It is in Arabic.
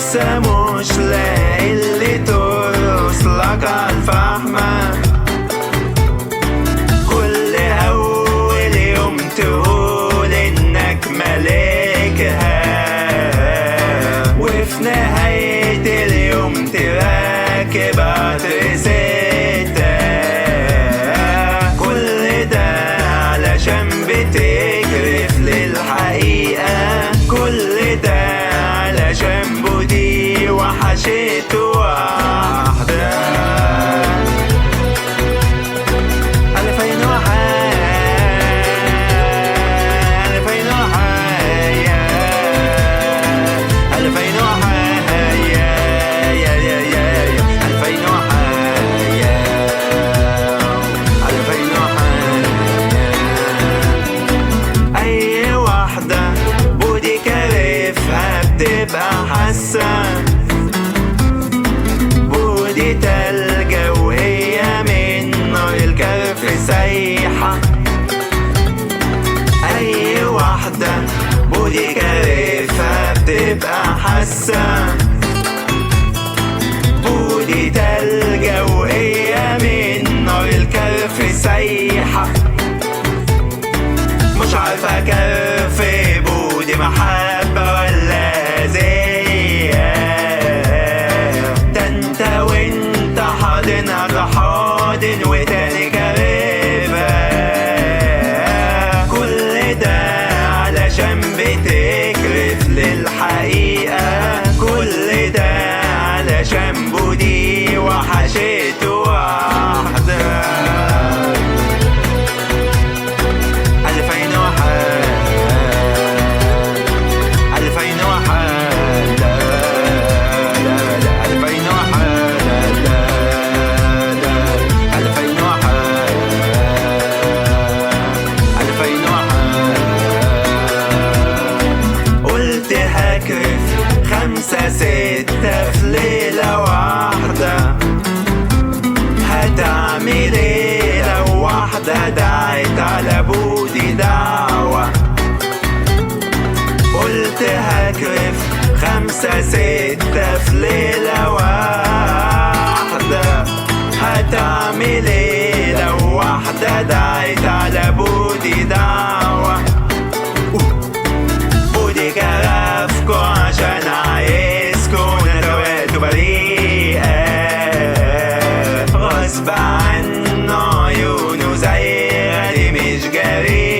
لسه مش لاقي اللي ترقص لك عالفحمة. كل أول يوم تقول إنك ملاكها، وفي نهاية اليوم تراكب عطر ستة. كل ده علشان بتكرف للحقيقة، كل ده علشان بودي وحشت واحدة. ألفين وحياة، ألفين وحياة، ألفين وحياة، ألفين وحياة. أي واحدة بودي كارفها بتبقى حاسة بودي تلجة وهي من نار الكرف سايحة. أي واحدة بودي كارفها بتبقى حاسة بودي تلجة وهي من نار الكرف سايحة. مش عارفة كرف بودي محبة ولا زيها، ده انت وانت حاضنها ده حاضن وتاني كرفها. كل ده علشان بتكرف للحقيقة، كل ده علشان بودي وحشت واحدة. ألفين وحياة، ألفين وحياة، لا لا لا، ألفين وحياة، لا لا، ألفين وحياة، ألفين وحياة. قلت هكرف 5 6 في ليلة واحدة، هتعمل ايه لو واحدة دعت على بودي دعوة؟ قلت هكرف 5 6 في ليلة واحدة، هتعمل ايه لو واحدة دعت على بودي دعوة؟ بودي كرفكو عشان عايزكو ندواتو بريئة، غصب عنه عيونه زي غالي مش جريء.